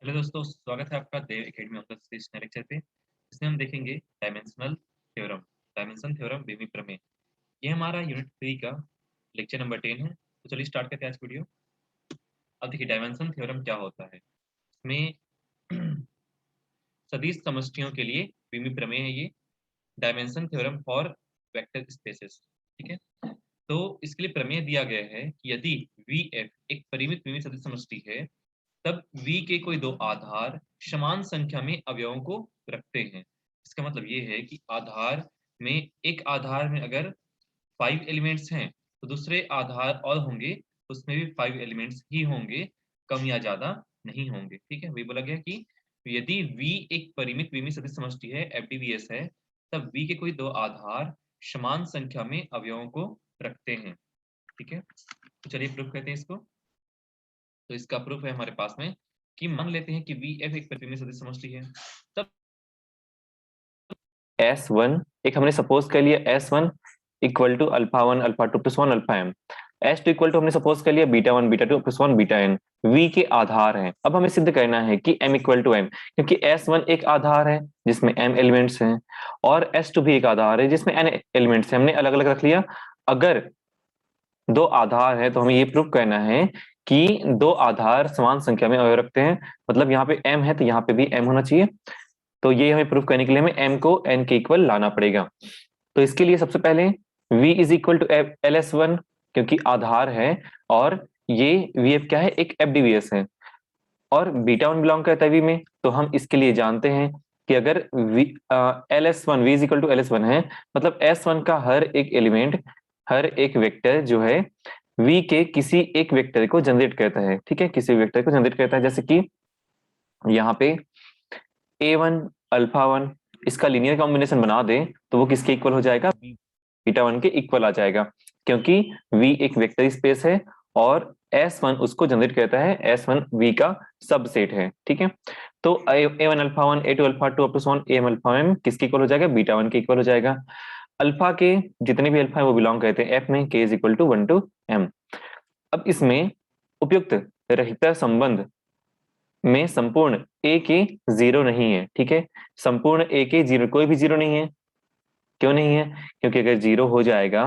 Hello दोस्तों, स्वागत है आपका देव एकेडमी ऑफ द इस लेक्चर पे। इसमें हम देखेंगे डायमेंशन थ्योरम बीमी प्रमेय। ये हमारा यूनिट 3 का लेक्चर नंबर 10 है। तो चलिए स्टार्ट करते हैं आज वीडियो। अब देखिए डायमेंशन थ्योरम क्या होता है। इसमें सदिश समष्टियों के लिए बीमी प्रमेय है ये dimension theorem for vector spaces. ठीक है, तो इसके लिए प्रमेय दिया गया है कि यदि वी एफ एक परिमित बीमी सदिश समष्टि है तब V के कोई दो आधार समान संख्या में अवयवों को रखते हैं। इसका मतलब ये है कि आधार में एक आधार में अगर 5 एलिमेंट्स हैं तो दूसरे आधार और होंगे तो उसमें भी 5 एलिमेंट्स ही होंगे, कम या ज्यादा नहीं होंगे। ठीक है, वही बोला गया कि यदि V एक परिमित विमित सदिश समष्टि है, FDVS है, तब V के कोई दो आधार समान संख्या में अवयवों को रखते हैं। ठीक है, तो चलिए प्रूफ करते हैं इसको। तो इसका प्रूफ है हमारे पास में कि मान लेते हैं कि वी एफ एक परिमित सदिश समष्टि है। तब S1 एक हमने सपोज कर लिया S1 equal to alpha 1 alpha 2 plus 1 alpha m। S2 equal to हमने सपोज कर लिया beta 1 beta 2 plus 1 beta n। V के आधार हैं। अब हमें सिद्ध करना है कि m इक्वल टू m, क्योंकि S1 एक आधार है जिसमें m एलिमेंट्स हैं और S2 भी एक आधार है जिसमें n एलिमेंट्स हैं। हमने अलग अलग रख लिया। अगर दो आधार है तो हमें ये प्रूव करना है कि दो आधार समान संख्या में अवयव रखते हैं। मतलब यहाँ पे m है तो यहाँ पे भी m होना चाहिए। तो ये हमें प्रूफ करने के लिए हमें m को n के इक्वल लाना पड़ेगा। तो इसके लिए सबसे पहले v is equal to LS1, क्योंकि आधार है और ये VF क्या है, एक FDVS है और बीटा 1 बिलोंग करता है V में। तो हम इसके लिए जानते हैं कि अगर LS1 v is equal to LS1 है, मतलब S1 का हर एक एलिमेंट, हर एक वेक्टर जो है V के किसी एक वेक्टर को जनरेट करता है। ठीक है, किसी वेक्टर को जनरेट करता है। जैसे कि यहाँ पे A1 अल्फा 1 इसका लीनियर कॉम्बिनेशन बना दे तो वो किसके इक्वल हो जाएगा, बीटा 1 के इक्वल आ जाएगा, क्योंकि V एक वेक्टर स्पेस है और S1 उसको जनरेट करता है। S1 V का सबसेट है। ठीक है, तो A1 alpha 1 A2 alpha 2 plus 1 AM alpha m किसके इक्वल हो जाएगा, बीटा 1 के इक्वल हो जाएगा। अल्फा के जितने भी अल्फा है वो बिलोंग करते हैं F में, K is equal to 1 to M। अब इसमें उपयुक्त रहिता संबंध में संपूर्ण ए के जीरो नहीं है। ठीक है, संपूर्ण ए के जीरो, कोई भी जीरो नहीं है। क्यों नहीं है, क्योंकि अगर जीरो हो जाएगा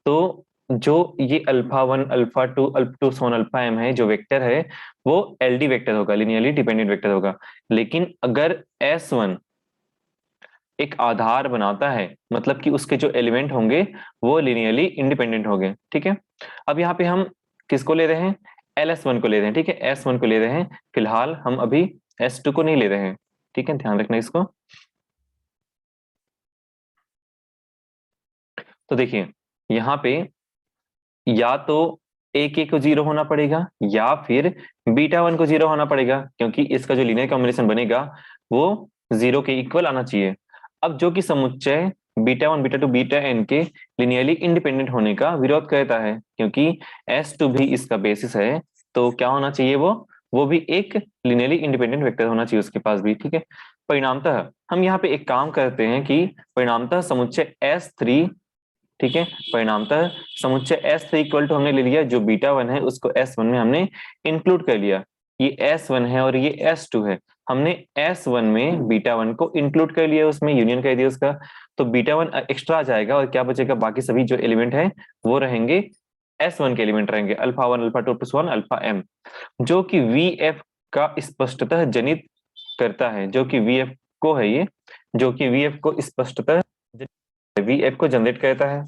तो जो ये alpha 1 alpha 2 alpha alpha m है, जो वेक्टर है वो LD वेक्टर होगा, लिनियरली डिपेंडेंट वेक्टर होगा। लेकिन अगर S1 एक आधार बनाता है, मतलब कि उसके जो एलिमेंट होंगे वो लिनियरली इंडिपेंडेंट होंगे। ठीक है, अब यहाँ पे हम किसको ले रहे हैं, LS1 को ले रहे हैं। ठीक है, S1 को ले रहे हैं, फिलहाल हम अभी S2 को नहीं ले रहे हैं। ठीक है, ध्यान रखना इसको। तो देखिए यहाँ पे या तो ए के को जीरो होना पड़ेगा या फिर बीटा 1 को जीरो होना पड़ेगा, क्योंकि इसका जो लीनियर कॉम्बिनेशन बनेगा वो जीरो के इक्वल आना चाहिए। अब जो कि समुच्चय बीटा 1 बीटा 2 बीटा n के लिनियरली इंडिपेंडेंट होने का विरोध करता है, क्योंकि S2 भी इसका बेसिस है, तो क्या होना चाहिए, वो भी एक लिनियरली इंडिपेंडेंट वेक्टर होना चाहिए उसके पास भी। ठीक है, परिणामतः हम यहाँ पे एक काम करते हैं कि परिणामतः समुच्चय S3, ठीक है, परिणामतः समुच्चय S3 इक्वल टू हमने ले लिया, जो बीटा 1 है उसको S1 में हमने इंक्लूड कर लिया। ये S1 है और ये S2 है, हमने S1 में बीटा 1 को इंक्लूड कर लिया, उसमें यूनियन कर दिया उसका। तो बीटा 1 एक्स्ट्रा आ जाएगा और क्या बचेगा, बाकी सभी जो एलिमेंट है वो रहेंगे S1 के एलिमेंट रहेंगे, alpha 1 alpha 2 plus 1 alpha m, जो कि VF का स्पष्टतः जनित करता है, जो कि VF को है ये, जो कि VF को स्पष्टतः VF को जनरेट करता है।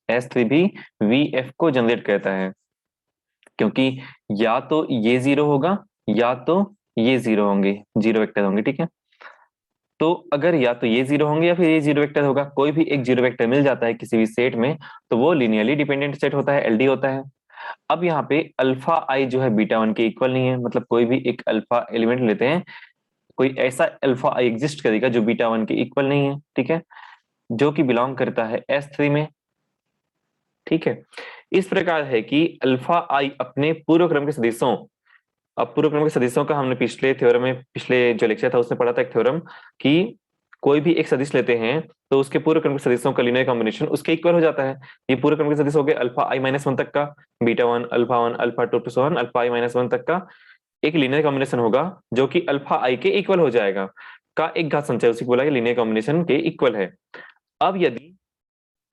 S3 भी VF को जनरेट करता है, क्योंकि या तो ये जीरो होगा या तो ये जीरो होंगे, जीरो वेक्टर होंगे। ठीक है, तो अगर या तो ये जीरो होंगे या फिर ये जीरो वेक्टर होगा, कोई भी एक जीरो वेक्टर मिल जाता है किसी भी सेट में, तो वो लिनियरली डिपेंडेंट सेट होता है, LD होता है। अब यहाँ पे अल्फा आई जो है बीटा 1 के इक्वल नहीं है, मतलब कोई भी एक अल्फा एलिमेंट लेते हैं, कोई ऐसा अल्फा आई एग्जिस्ट करेगा जो बीटा 1 के इक्वल नहीं है। ठीक है, जो कि बिलोंग करता है S3 में। ठीक है, इस प्रकार है कि अल्फा आई अपने पूर्व क्रम के सदिशों, अब पूर्व क्रम के सदिशों का हमने पिछले थ्योरम में, पिछले जो लेक्चर था उसमें पढ़ा था एक थ्योरम कि कोई भी एक सदिश लेते हैं तो उसके पूर्व क्रम के सदिशों का लीनियर कॉम्बिनेशन उसके इक्वल हो जाता है। ये पूर्व क्रम के सदिश हो गए अल्फा i-1 तक का, beta 1 alpha 1 alpha 2 plus 1 alpha i-1 तक का एक लीनियर कॉम्बिनेशन होगा जो कि अल्फा आई के इक्वल हो जाएगा, का एक घात संचय, उसी को बोला लीनियर कॉम्बिनेशन के इक्वल है। अब यदि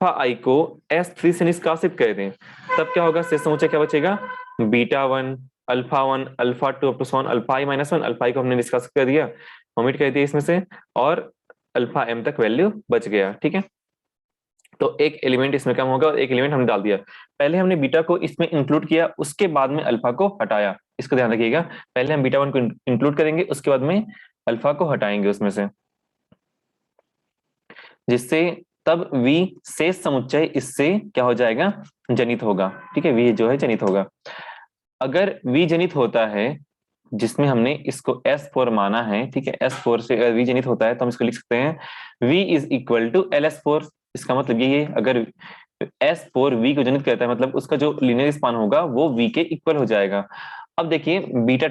अल्फा आई को S3 से निष्कासित कर दें तब क्या होगा, शेष समुच्चय क्या बचेगा, beta one, alpha two up to one, alpha I minus one. Alpha I को हमने निष्कासित कर दिया, ओमिट कर दिया इसमें से, और अल्फा एम तक वैल्यू बच गया। ठीक है, तो एक एलिमेंट इसमें कम होगा और एक एलिमेंट हमने डाल दिया। पहले हमने बीटा को इसमें इंक्लूड किया, उसके बाद में अल्फा को हटाया, इसको ध्यान रखिएगा। पहले हम बीटा वन को इंक्लूड करेंगे, उसके बाद में अल्फा को हटाएंगे उसमें से, जिससे तब V शेष समुच्चय इससे क्या हो जाएगा, जनित होगा। ठीक है, V जो है जनित होगा। अगर V जनित होता है, जिसमें हमने इसको S4 माना है, ठीक है, S4 से अगर V जनित होता है तो हम इसको लिख सकते हैं V is equal to LS4। इसका मतलब ये है, अगर S4 V को जनित करता है मतलब उसका जो लीनियर स्पान होगा वो V के इक्वल हो जाएगा। अब देखिए बीटा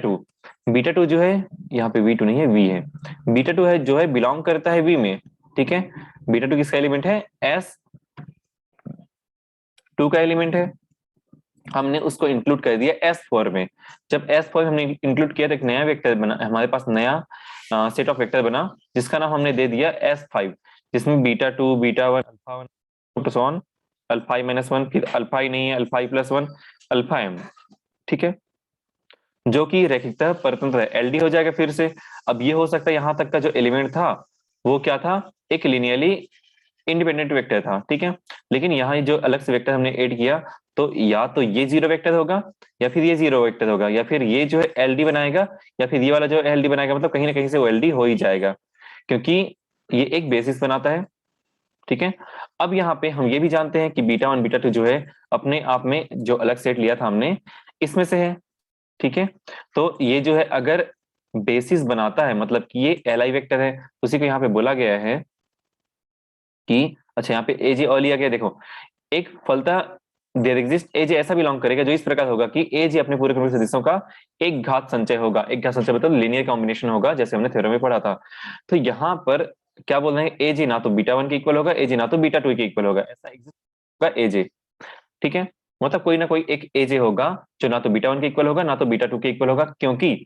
टू जो है, यहाँ पे V2 नहीं है, V है। बीटा टू है जो है बिलोंग करता है V में। ठीक है, बीटा टू किसका एलिमेंट है, S2 का एलिमेंट है। हमने उसको इंक्लूड कर दिया S4 में। जब S4 हमने इंक्लूड किया तो एक नया वेक्टर बना, हमारे पास नया सेट ऑफ वेक्टर बना, जिसका नाम हमने दे दिया S5, जिसमें beta two, beta one, alpha one, alpha I minus one, फिर अल्फा आई नहीं है, alpha I plus one, alpha M. ठीक है, जो कि रैखिकता परतंत्र है, एलडी हो जाएगा फिर से। अब ये हो सकता है यहाँ तक का जो एलिमेंट था वो क्या था, एक लिनियरली इंडिपेंडेंट वेक्टर था। ठीक है, लेकिन यहाँ जो अलग से वेक्टर हमने ऐड किया, तो या तो ये जीरो वेक्टर होगा या फिर ये जीरो वेक्टर होगा, या फिर ये जो है एलडी बनाएगा या फिर ये वाला जो एलडी बनाएगा, मतलब कहीं ना कहीं से वो एलडी हो ही जाएगा, क्योंकि ये एक बेसिस बनाता है। ठीक है, अब यहाँ पे हम ये भी जानते हैं कि बीटा वन बीटा टू जो है अपने आप में जो अलग सेट लिया था हमने, इसमें से है। ठीक है, तो ये जो है अगर बेसिस बनाता है, मतलब कि ये एल आई वेक्टर है, उसी को यहाँ पे बोला गया है कि, अच्छा यहाँ पे ए जे और लिया गया। देखो, एक फलता देयर एग्जिस्ट ए जे ऐसा बिलोंग करेगा जो इस प्रकार होगा कि ए जे अपने पूरे क्रमिक सदिशों का एक घात संचय होगा। एक घात संचय मतलब लीनियर कॉम्बिनेशन होगा, जैसे हमने थ्योरम में पढ़ा था। तो यहाँ पर क्या बोल रहे हैं, ए जे ना तो बीटा वन के इक्वल होगा, ए जे ना तो बीटा टू के इक्वल होगा, ऐसा एग्जिस्ट होगा ए जे। ठीक है, मतलब कोई ना कोई एक ए जे होगा जो ना तो बीटा वन के इक्वल होगा ना तो बीटा टू के इक्वल होगा, क्योंकि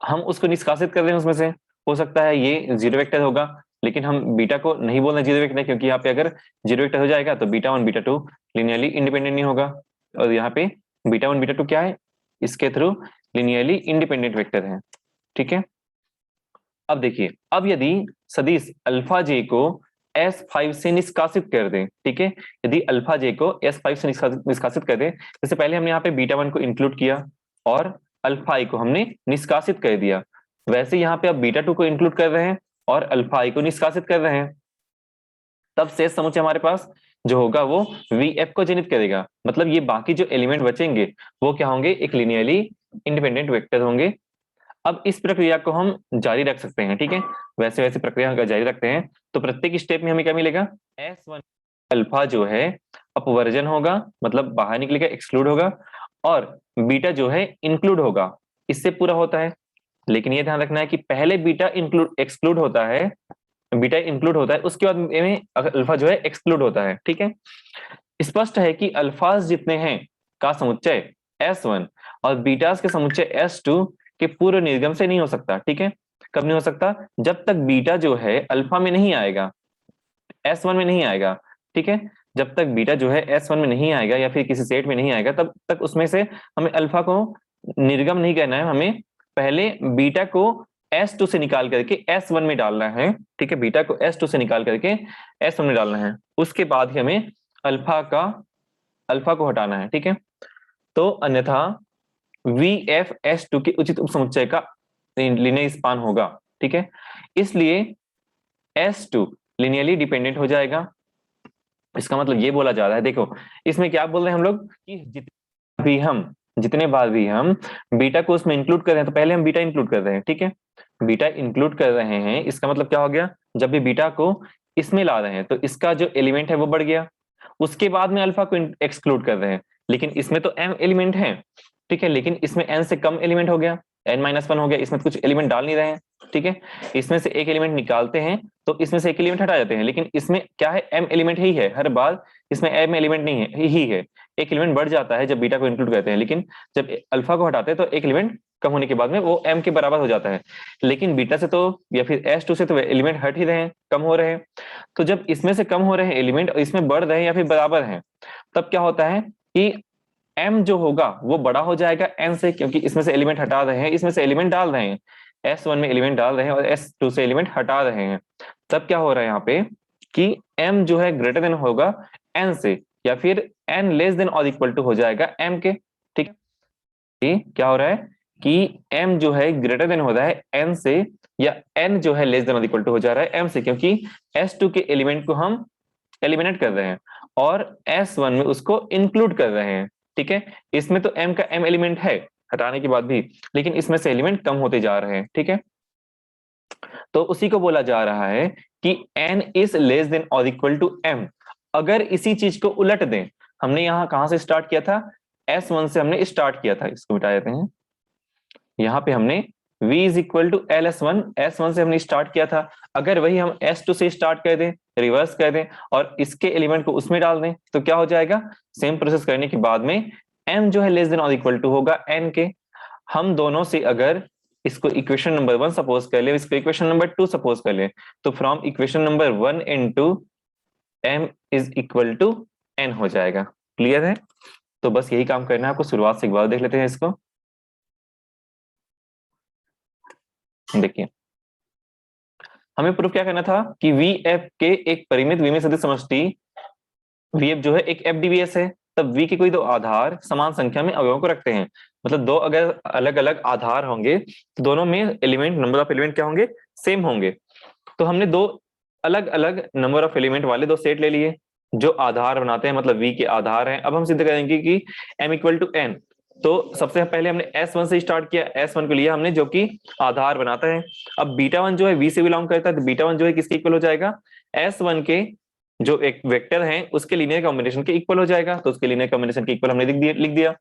हम उसको निष्कासित कर रहे हैं उसमें से। हो सकता है ये जीरो वेक्टर होगा, लेकिन हम बीटा को नहीं बोल रहे जीरो वेक्टर, क्योंकि यहाँ पे अगर जीरो वेक्टर हो जाएगा तो beta one beta two linearly independent नहीं होगा, और यहाँ पे बीटा वन बीटा टू क्या है, इसके थ्रू लिनियरली इंडिपेंडेंट वेक्टर है। ठीक है, अब देखिए, अब यदि सदिश अल्फा जे को S5 से निष्कासित कर दें, ठीक है, यदि अल्फा जे को S5 से निष्कासित कर दें, जैसे पहले हमने यहाँ पे बीटा वन को इंक्लूड किया और अल्फा आई को हमने निष्कासित कर दिया, वैसे यहाँ पे अब बीटा टू को इंक्लूड कर रहे हैं और अल्फा आई को निष्कासित कर रहे हैं, तब शेष समुच्चय हमारे पास जो होगा वो VF को जनित करेगा। मतलब ये बाकी जो एलिमेंट बचेंगे वो क्या होंगे, एक लिनियरली इंडिपेंडेंट वेक्टर होंगे। अब इस प्रक्रिया को हम जारी रख सकते हैं। ठीक है, वैसे वैसे प्रक्रिया अगर जारी रखते हैं तो प्रत्येक स्टेप में हमें क्या मिलेगा, S1 अल्फा जो है अपवर्जन होगा, मतलब बाहर निकलेगा, एक्सक्लूड होगा, और बीटा जो है इंक्लूड होगा। इससे पूरा होता है, लेकिन ये ध्यान रखना है कि पहले बीटा इंक्लूड एक्सक्लूड होता है, बीटा इंक्लूड होता है, उसके बाद में अल्फा जो है एक्सक्लूड होता है। ठीक है, स्पष्ट है कि अल्फाज जितने हैं का समुच्चय S1 और बीटास के समुच्चय S2 के पूर्व निर्गम से नहीं हो सकता। ठीक है, कब नहीं हो सकता, जब तक बीटा जो है अल्फा में नहीं आएगा, S1 में नहीं आएगा। ठीक है, जब तक बीटा जो है S1 में नहीं आएगा या फिर किसी सेट में नहीं आएगा, तब तक उसमें से हमें अल्फा को निर्गम नहीं करना है, हमें पहले बीटा को S2 से निकाल करके S1 में डालना है। ठीक है, बीटा को S2 से निकाल करके S1 में डालना है, उसके बाद ही हमें अल्फा को हटाना है। ठीक है, तो अन्यथा VF_S2 के उचित उपसमुच्चय का लिनियर स्पान होगा। ठीक है, इसलिए S2 लिनियरली डिपेंडेंट हो जाएगा। इसका मतलब ये बोला जा रहा है, देखो इसमें क्या बोल रहे हैं हम लोग कि जितने बार भी हम बीटा को उसमें इंक्लूड कर रहे हैं, तो पहले हम बीटा इंक्लूड कर रहे हैं। ठीक है, बीटा इंक्लूड कर रहे हैं, इसका मतलब क्या हो गया, जब भी बीटा को इसमें ला रहे हैं तो इसका जो एलिमेंट है वो बढ़ गया, उसके बाद में अल्फा को एक्सक्लूड कर रहे हैं, लेकिन इसमें तो m एलिमेंट है। ठीक है, लेकिन इसमें n से कम एलिमेंट हो गया, n-1 हो गया, इसमें कुछ एलिमेंट डाल नहीं रहे हैं। ठीक है, इसमें से एक एलिमेंट निकालते हैं तो इसमें से एक एलिमेंट हटा जाते हैं, लेकिन इसमें क्या है, m एलिमेंट ही है, हर बार इसमें m एलिमेंट नहीं है, ही है, एक एलिमेंट बढ़ जाता है जब बीटा को इंक्लूड करते हैं, लेकिन जब अल्फा को हटाते हैं तो एक एलिमेंट कम होने के बाद में वो m के बराबर हो जाता है। लेकिन बीटा से तो या फिर S2 से तो एलिमेंट हट ही रहे हैं, कम हो रहे हैं। तो जब इसमें से कम हो रहे हैं एलिमेंट और इसमें बढ़ रहे हैं या फिर बराबर हैं, तब क्या होता है कि m जो होगा वो बड़ा हो जाएगा n से, क्योंकि इसमें से एलिमेंट हटा रहे हैं, इसमें से एलिमेंट डाल रहे हैं, S1 में एलिमेंट डाल रहे हैं और S2 से एलिमेंट हटा रहे हैं। तब क्या हो रहा है यहाँ पे कि m जो है ग्रेटर देन होगा n से, या फिर n लेस देन और इक्वल टू हो जाएगा m के। ठीक है, ये क्या हो रहा है कि m जो है ग्रेटर देन हो रहा है n से, या n जो है लेस देन और इक्वल टू हो जा रहा है m से, क्योंकि S2 के एलिमेंट को हम एलिमिनेट कर रहे हैं और S1 में उसको इंक्लूड कर रहे हैं। ठीक है, इसमें तो m का m एलिमेंट है हटाने के बाद भी, लेकिन इसमें से एलिमेंट कम होते जा रहे हैं। ठीक है, तो उसी को बोला जा रहा है कि n इज लेस देन और इक्वल टू m। अगर इसी चीज को उलट दें, हमने यहाँ कहां से स्टार्ट किया था, S1 से हमने स्टार्ट किया था, इसको मिटा देते हैं। यहाँ पे हमने v is equal to LS1, S1 से हमने स्टार्ट किया था। अगर वही हम S2 से स्टार्ट कर दें, रिवर्स कर दें और इसके एलिमेंट को उसमें डाल दें, तो क्या हो जाएगा, सेम प्रोसेस करने के बाद में m जो है लेस देन और इक्वल टू होगा n के। हम दोनों से अगर इसको इक्वेशन नंबर 1 सपोज कर ले, इसको इक्वेशन नंबर 2 सपोज कर ले, तो from equation number 1 into m is equal to n हो जाएगा। क्लियर है? तो बस यही काम करना है आपको। शुरुआत से एक बार देख लेते हैं इसको। देखिए, हमें प्रूफ क्या करना था कि VF के एक परिमित विमीय सदिश समष्टि VF जो है एक FDVS है, तब V के कोई दो आधार समान संख्या में अवयवों को रखते हैं। मतलब दो अगर अलग अलग आधार होंगे तो दोनों में एलिमेंट, नंबर ऑफ एलिमेंट क्या होंगे, सेम होंगे। तो हमने दो अलग अलग नंबर ऑफ एलिमेंट वाले दो सेट ले लिए जो आधार बनाते हैं, मतलब V के आधार हैं। अब हम सिद्ध करेंगे कि m इक्वल टू n। तो सबसे पहले हमने S1 से स्टार्ट किया, S1 को लिया हमने जो कि आधार बनाता है। अब बीटा वन जो है V से बिलोंग करता है, तो बीटा वन जो है किसके इक्वल हो जाएगा, S1 के जो एक वेक्टर है उसके लीनियर कॉम्बिनेशन के इक्वल हो जाएगा। तो उसके लीनियर कॉम्बिनेशन के इक्वल हमने लिख दिया।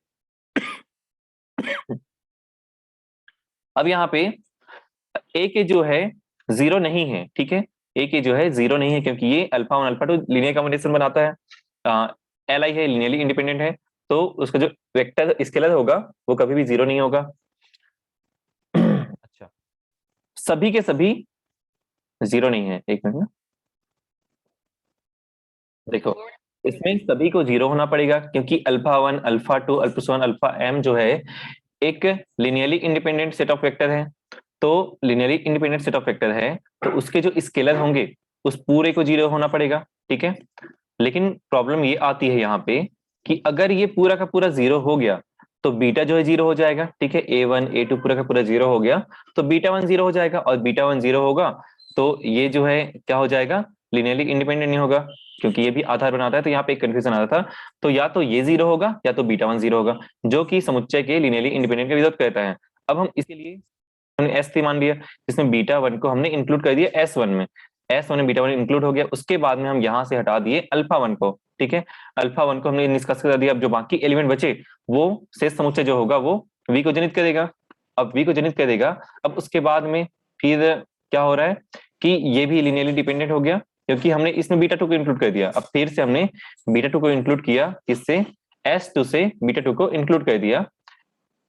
अब यहाँ पे ए के जो है जीरो नहीं है, ठीक है, ए के जो है जीरो नहीं है क्योंकि ये alpha one alpha to linear combination बनाता है, एल आई है, लीनियरली इंडिपेंडेंट है, तो उसका जो वेक्टर स्केलर होगा वो कभी भी जीरो नहीं होगा। अच्छा, सभी के सभी जीरो नहीं है, एक मिनट ना, देखो इसमें सभी को जीरो होना पड़ेगा क्योंकि alpha one alpha two alpha one alpha M जो है एक linearly independent set of vector है। तो linearly independent set of vector है तो उसके जो स्केलर होंगे उस पूरे को जीरो होना पड़ेगा। ठीक है, लेकिन प्रॉब्लम ये आती है यहाँ पे कि अगर ये पूरा का पूरा जीरो हो गया तो बीटा जो है जीरो हो जाएगा। ठीक है, A1 A2 पूरा का पूरा जीरो हो गया तो बीटा वन जीरो हो जाएगा, और बीटा वन जीरो होगा तो ये जो है क्या हो जाएगा, लिनियरली इंडिपेंडेंट नहीं होगा क्योंकि ये भी आधार बनाता है। तो यहाँ पे एक कंफ्यूजन आता था, तो या तो ये जीरो होगा या तो बीटा वन जीरो होगा, जो कि समुच्चय के लिनियरली इंडिपेंडेंट का विरोध करता है। अब हम इसीलिए हमने S3 मान लिया, जिसमें बीटा वन को हमने इंक्लूड कर दिया S1 में, S1 में बीटा वन इंक्लूड हो गया। उसके बाद में हम यहाँ से हटा दिए अल्फा वन को। ठीक है, अल्फा वन को हमने निष्कर्ष कर दिया। अब जो बाकी एलिमेंट बचे वो शेष समुच्चय जो होगा वो V को जनित करेगा। अब V को जनित करेगा, अब उसके बाद में फिर क्या हो रहा है कि ये भी लिनियरली डिपेंडेंट हो गया क्योंकि हमने इसमें बीटा टू को इंक्लूड कर दिया। अब फिर से हमने बीटा टू को इंक्लूड किया, किससे, S2 से बीटा टू को इंक्लूड कर दिया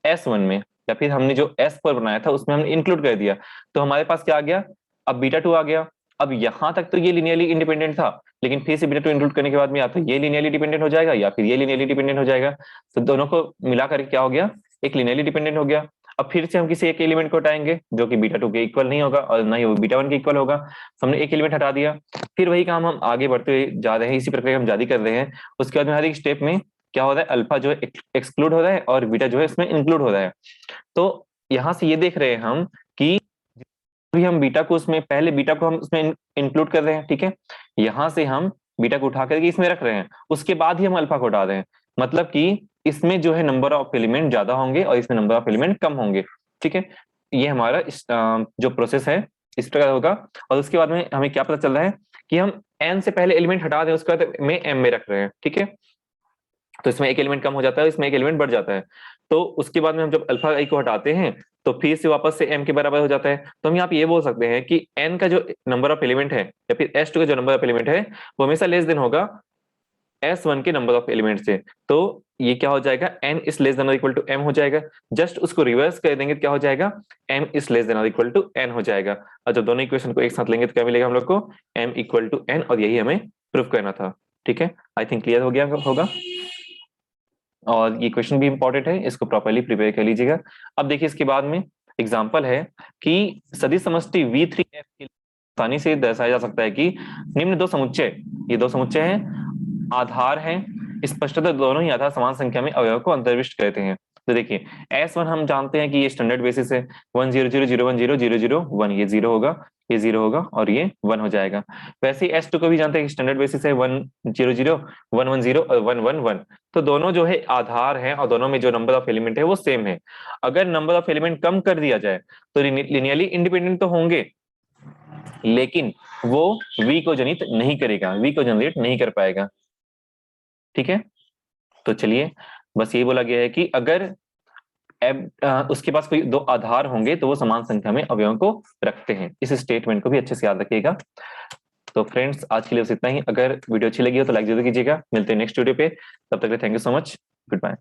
S1 में, या फिर हमने जो S4 बनाया था उसमें हमने इंक्लूड कर दिया। तो हमारे पास क्या आ गया, अब बीटा टू आ गया। अब यहां तक तो ये लिनियरली इंडिपेंडेंट था, लेकिन फिर से बीटा टू इंक्लूड करने के बाद में या तो ये लिनियरली डिपेंडेंट हो जाएगा या फिर ये लिनियरली डिपेंडेंट हो जाएगा। तो दोनों को मिलाकर क्या हो गया, एक लिनियरली डिपेंडेंट हो गया। अब फिर से हम किसी एक एलिमेंट को हटाएंगे जो कि बीटा टू के इक्वल नहीं होगा और ना ही वो बीटा वन के इक्वल होगा। तो हमने एक एलिमेंट हटा दिया, फिर वही काम हम आगे बढ़ते जा रहे हैं, इसी प्रक्रिया हम जारी कर रहे हैं। उसके बाद में हर एक स्टेप में क्या हो रहा है, अल्फा जो है एक्सक्लूड हो रहा है और बीटा जो है इसमें इंक्लूड हो रहा है। तो यहां से ये देख रहे हैं हम कि अभी हम बीटा को उसमें, पहले बीटा को हम उसमें इंक्लूड कर रहे हैं। ठीक है, यहां से हम बीटा को उठा करके इसमें रख रहे हैं, उसके बाद ही हम अल्फा को हटा रहे हैं। मतलब कि इसमें जो है नंबर ऑफ एलिमेंट ज्यादा होंगे और इसमें नंबर ऑफ एलिमेंट कम होंगे। ठीक है, ये हमारा जो प्रोसेस है इस प्रकार होगा। और उसके बाद में हमें क्या पता चल रहा है कि हम n से पहले एलिमेंट हटा दें, उसके बाद में m में रख रहे हैं। ठीक है, तो इसमें एक एलिमेंट कम हो जाता है, इसमें एक एलिमेंट बढ़ जाता है। तो उसके बाद में हम जब अल्फा आई को हटाते हैं तो फिर से वापस से m के बराबर हो जाता है। तो हम यहाँ पे ये बोल सकते हैं कि n का जो नंबर ऑफ एलिमेंट है या फिर S2 का जो नंबर ऑफ एलिमेंट है वो हमेशा लेस देन होगा S1 के नंबर ऑफ एलिमेंट से, तो ये क्या हो जाएगा, n इज लेस देन और इक्वल टू m हो जाएगा। जस्ट उसको रिवर्स कर देंगे तो क्या हो जाएगा, m इज लेस देन और इक्वल टू n हो जाएगा। और जब दोनों इक्वेशन को एक साथ लेंगे तो क्या मिलेगा हम लोग को, m इक्वल टू n, और यही हमें प्रूव करना था। ठीक है, आई थिंक क्लियर हो गया होगा। और ये क्वेश्चन भी इंपॉर्टेंट है, इसको प्रॉपरली प्रिपेयर कर लीजिएगा। अब देखिए इसके बाद में एग्जाम्पल है कि सदिश समष्टि V3F के आसानी से दर्शाया जा सकता है कि निम्न दो समुच्चय, ये दो समुच्चय हैं, आधार हैं, स्पष्टतः दोनों ही आधार समान संख्या में अवयव को अंतर्विष्ट करते हैं। तो देखिए S1 हम जानते हैं कि ये स्टैंडर्ड बेसिस है, 1 0 0 0 1 0 0 0 1, ये 0 होगा, ये 0 होगा और ये 1 हो जाएगा। वैसे ही S2 को भी जानते हैं कि स्टैंडर्ड बेसिस है 1 0 0 1 1 0 और 1 1 1। तो दोनों जो है आधार हैं और दोनों में जो नंबर ऑफ एलिमेंट है वो सेम है। अगर नंबर ऑफ एलिमेंट कम कर दिया जाए तो लिनियरली इंडिपेंडेंट तो होंगे, लेकिन वो V को जनित नहीं करेगा, V को जनरेट नहीं कर पाएगा। ठीक है, तो चलिए बस यही बोला गया है कि अगर उसके पास कोई दो आधार होंगे तो वो समान संख्या में अवयवों को रखते हैं। इस स्टेटमेंट को भी अच्छे से याद रखिएगा। तो फ्रेंड्स आज के लिए बस इतना ही। अगर वीडियो अच्छी लगी हो तो लाइक जरूर कीजिएगा। मिलते हैं नेक्स्ट वीडियो पे, तब तक के लिए thank you so much, good bye.